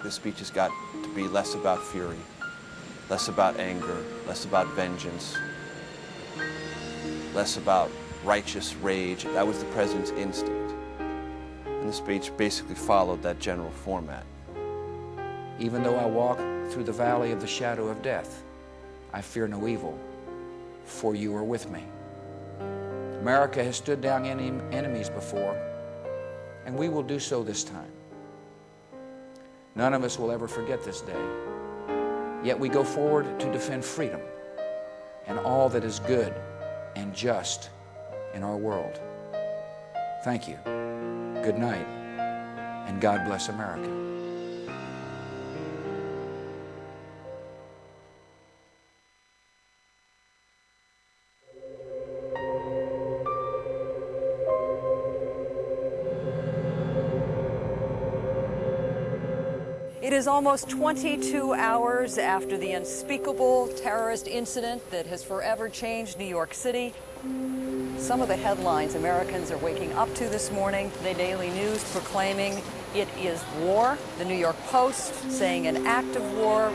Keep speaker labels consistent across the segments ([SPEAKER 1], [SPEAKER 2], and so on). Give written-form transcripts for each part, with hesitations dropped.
[SPEAKER 1] This speech has got to be less about fury, less about anger, less about vengeance, less about righteous rage. That was the president's instinct. And the speech basically followed that general format.
[SPEAKER 2] Even though I walk through the valley of the shadow of death, I fear no evil, for you are with me. America has stood down enemies before, and we will do so this time. None of us will ever forget this day, yet we go forward to defend freedom and all that is good and just in our world. Thank you, good night, and God bless America.
[SPEAKER 3] It is almost 22 hours after the unspeakable terrorist incident that has forever changed New York City. Some of the headlines Americans are waking up to this morning. The Daily News proclaiming it is war. The New York Post saying an act of war.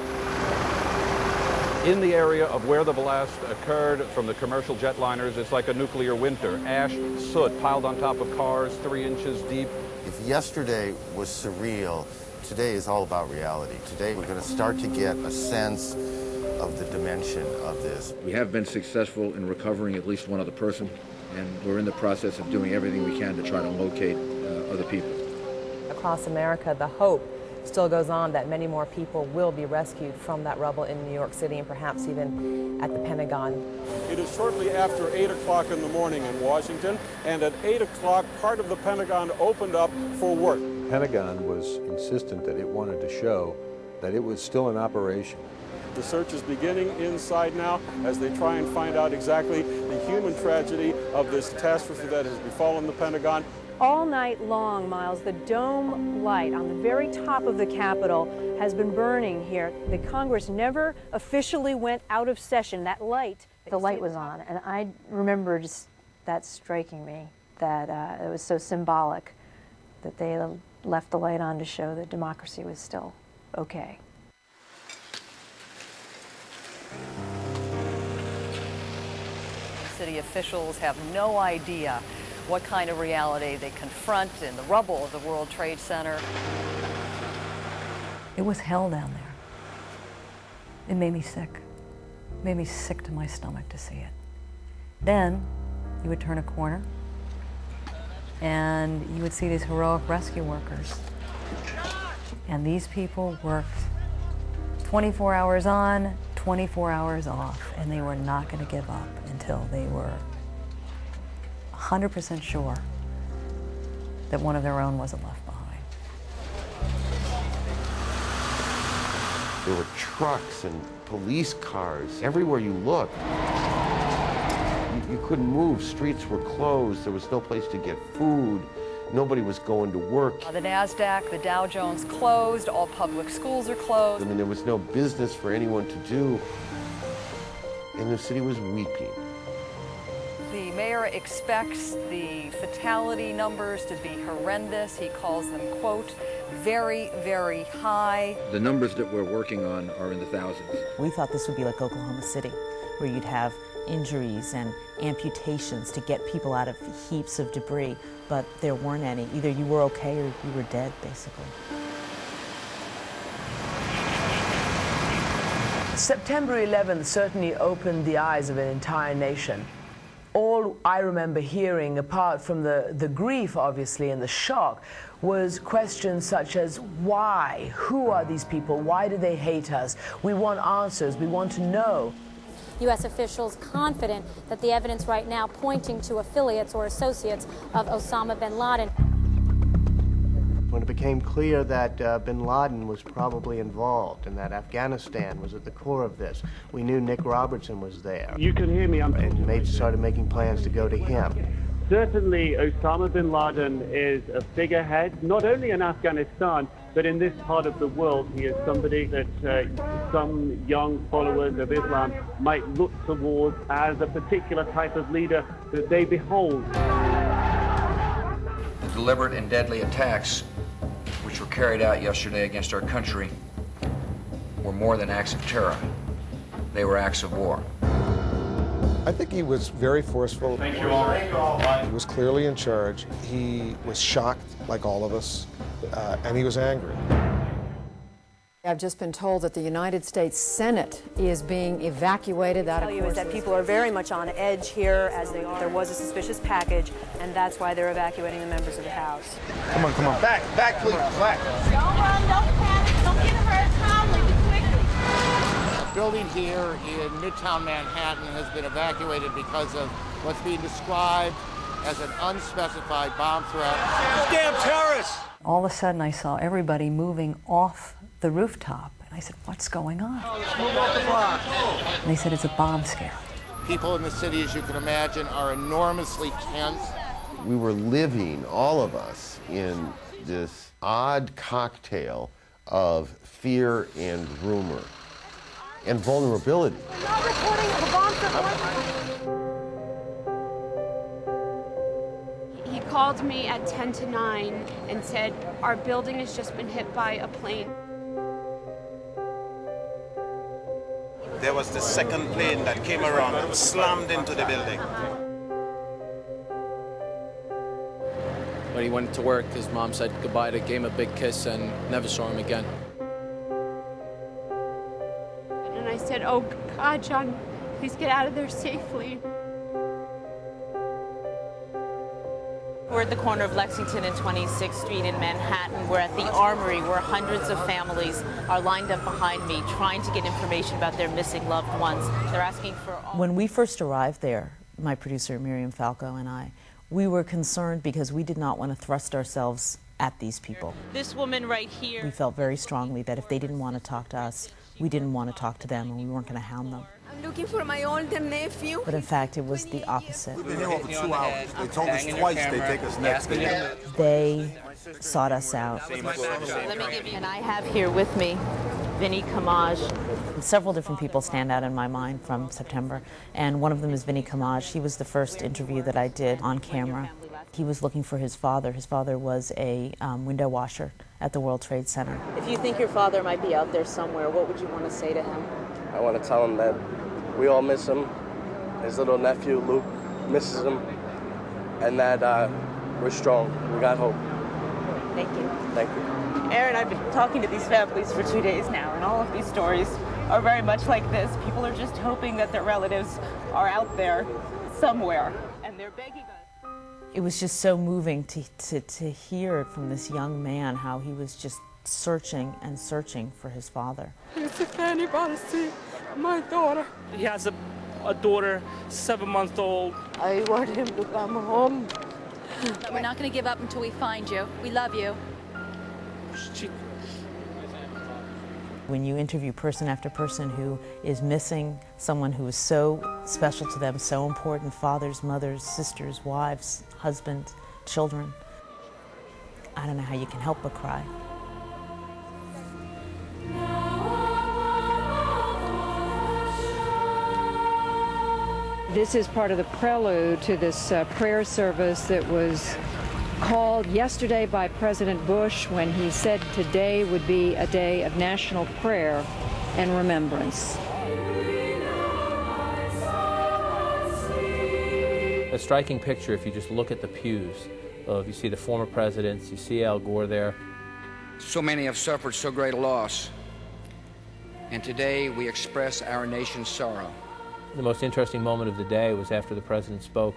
[SPEAKER 4] In the area of where the blast occurred from the commercial jetliners, it's like a nuclear winter. Ash, soot piled on top of cars 3 inches deep.
[SPEAKER 5] If yesterday was surreal, today is all about reality. Today we're going to start to get a sense of the dimension of this.
[SPEAKER 6] We have been successful in recovering at least one other person, and we're in the process of doing everything we can to try to locate other people.
[SPEAKER 7] Across America, the hope still goes on that many more people will be rescued from that rubble in New York City and perhaps even at the Pentagon.
[SPEAKER 8] It is shortly after 8 o'clock in the morning in Washington, and at 8 o'clock, part of the Pentagon opened up for work.
[SPEAKER 9] The Pentagon was insistent that it wanted to show that it was still in operation.
[SPEAKER 8] The search is beginning inside now as they try and find out exactly the human tragedy of this catastrophe that has befallen the Pentagon.
[SPEAKER 10] All night long, Miles, the dome light on the very top of the Capitol has been burning here. The Congress never officially went out of session. That light.
[SPEAKER 11] The light was on, and I remember just that striking me, that it was so symbolic that they left the light on to show that democracy was still okay.
[SPEAKER 3] City officials have no idea what kind of reality they confront in the rubble of the World Trade Center.
[SPEAKER 7] It was hell down there. It made me sick. It made me sick to my stomach to see it. Then you would turn a corner and you would see these heroic rescue workers. And these people worked 24 hours on, 24 hours off, and they were not going to give up until they were 100% sure that one of their own wasn't left behind.
[SPEAKER 5] There were trucks and police cars everywhere you looked. You couldn't move, streets were closed, there was no place to get food, nobody was going to work.
[SPEAKER 3] The NASDAQ, the Dow Jones closed, all public schools are closed.
[SPEAKER 5] I mean, there was no business for anyone to do, and the city was weeping.
[SPEAKER 3] The mayor expects the fatality numbers to be horrendous. He calls them, quote, very, very high.
[SPEAKER 6] The numbers that we're working on are in the thousands.
[SPEAKER 12] We thought this would be like Oklahoma City, where you'd have injuries and amputations to get people out of heaps of debris, but there weren't any. Either you were okay or you were dead, basically.
[SPEAKER 13] September 11th certainly opened the eyes of an entire nation. All I remember hearing, apart from the grief, obviously, and the shock, was questions such as, why? Who are these people? Why do they hate us? We want answers. We want to know.
[SPEAKER 14] U.S. officials confident that the evidence right now pointing to affiliates or associates of Osama bin Laden.
[SPEAKER 15] When it became clear that bin Laden was probably involved and that Afghanistan was at the core of this, we knew Nick Robertson was there.
[SPEAKER 16] You can hear me.
[SPEAKER 15] And started making plans to go to him.
[SPEAKER 16] Certainly, Osama bin Laden is a figurehead, not only in Afghanistan, but in this part of the world. He is somebody that some young followers of Islam might look towards as a particular type of leader that they behold.
[SPEAKER 2] The deliberate and deadly attacks which were carried out yesterday against our country were more than acts of terror. They were acts of war.
[SPEAKER 17] I think he was very forceful.
[SPEAKER 18] Thank you all.
[SPEAKER 17] He was clearly in charge. He was shocked, like all of us, and he was angry.
[SPEAKER 3] I've just been told that the United States Senate is being evacuated. That,
[SPEAKER 10] What I can tell you is that people are very much on edge here, as there was a suspicious package, and that's why they're evacuating the members of the House.
[SPEAKER 17] Come on, come on.
[SPEAKER 18] Back, please, back.
[SPEAKER 19] Don't run, don't panic, don't get hurt, calmly, be quickly.
[SPEAKER 20] The building here in Midtown Manhattan has been evacuated because of what's being described as an unspecified bomb threat.
[SPEAKER 18] Damn terrorists!
[SPEAKER 7] All of a sudden, I saw everybody moving off the rooftop. And I said, what's going on?
[SPEAKER 18] Move off the block.
[SPEAKER 7] And they said, it's a bomb scare.
[SPEAKER 20] People in the city, as you can imagine, are enormously tense.
[SPEAKER 5] We were living, all of us, in this odd cocktail of fear and rumor and vulnerability.
[SPEAKER 19] We're not reporting a bomb threat.
[SPEAKER 21] He called me at 10 to 9 and said, our building has just been hit by a plane.
[SPEAKER 18] There was the second plane that came around and slammed into the building.
[SPEAKER 22] When he went to work, his mom said goodbye to him, gave him a big kiss, and never saw him again.
[SPEAKER 21] And I said, oh God, John, please get out of there safely.
[SPEAKER 23] We're at the corner of Lexington and 26th Street in Manhattan. We're at the Armory, where hundreds of families are lined up behind me trying to get information about their missing loved ones. They're asking for all...
[SPEAKER 12] When we first arrived there, my producer Miriam Falco and I, we were concerned because we did not want to thrust ourselves at these people.
[SPEAKER 23] This woman right here...
[SPEAKER 12] We felt very strongly that if they didn't want to talk to us, we didn't want to talk to them, and we weren't going to hound them.
[SPEAKER 19] I'm looking for my older nephew.
[SPEAKER 12] But in fact, it was the opposite.
[SPEAKER 18] We've been here over 2 hours. They told us twice they'd take us next day.
[SPEAKER 12] They sought us out.
[SPEAKER 23] Let me give you... And I have here with me Vinny Kamaj.
[SPEAKER 12] Several different people stand out in my mind from September, and one of them is Vinny Kamaj. He was the first interview that I did on camera. He was looking for his father. His father was a window washer at the World Trade Center.
[SPEAKER 23] If you think your father might be out there somewhere, what would you want to say to him?
[SPEAKER 24] I want to tell him that we all miss him. His little nephew, Luke, misses him. And that we're strong. We got hope.
[SPEAKER 23] Thank you.
[SPEAKER 24] Thank you.
[SPEAKER 23] Aaron, I've been talking to these families for 2 days now, and all of these stories are very much like this. People are just hoping that their relatives are out there somewhere, and they're begging us.
[SPEAKER 12] It was just so moving to hear from this young man how he was just searching and searching for his father.
[SPEAKER 21] If anybody see my daughter.
[SPEAKER 25] He has a daughter, 7 months old.
[SPEAKER 21] I want him to come home.
[SPEAKER 26] We're not going to give up until we find you. We love you.
[SPEAKER 12] When you interview person after person who is missing someone who is so special to them, so important, fathers, mothers, sisters, wives, husbands, children, I don't know how you can help but cry.
[SPEAKER 3] This is part of the prelude to this prayer service that was called yesterday by President Bush when he said today would be a day of national prayer and remembrance.
[SPEAKER 27] A striking picture if you just look at the pews. You see the former presidents, you see Al Gore there.
[SPEAKER 2] So many have suffered so great a loss, and today we express our nation's sorrow.
[SPEAKER 27] The most interesting moment of the day was after the president spoke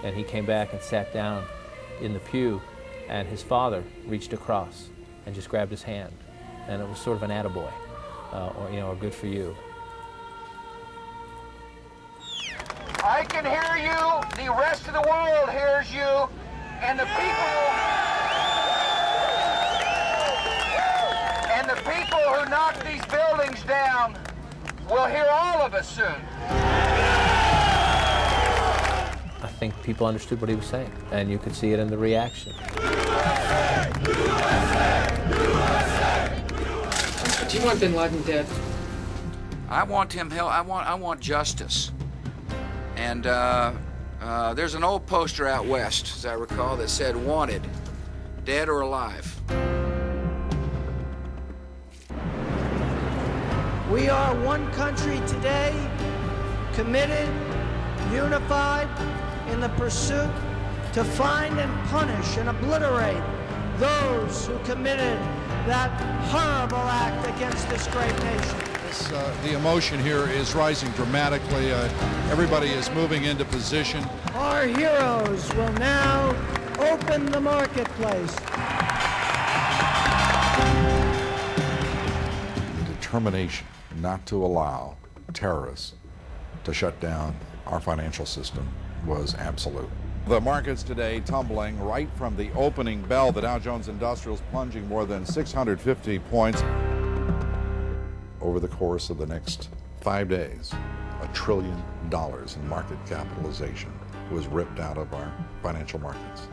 [SPEAKER 27] and he came back and sat down in the pew, and his father reached across and just grabbed his hand, and it was sort of an attaboy, or good for you.
[SPEAKER 20] I can hear you, the rest of the world hears you, and the people who knock these buildings down will hear all of us soon.
[SPEAKER 27] I think people understood what he was saying, and you could see it in the reaction.
[SPEAKER 28] Do you want bin Laden dead?
[SPEAKER 2] I want him held. I want justice. And there's an old poster out west, as I recall, that said "Wanted, dead or alive."
[SPEAKER 1] We are one country today, committed, unified in the pursuit to find and punish and obliterate those who committed that horrible act against this great nation.
[SPEAKER 4] The emotion here is rising dramatically. Everybody is moving into position.
[SPEAKER 1] Our heroes will now open the marketplace.
[SPEAKER 6] The determination not to allow terrorists to shut down our financial system was absolute. The markets today tumbling right from the opening bell. The Dow Jones Industrials plunging more than 650 points. Over the course of the next 5 days, $1 trillion in market capitalization was ripped out of our financial markets.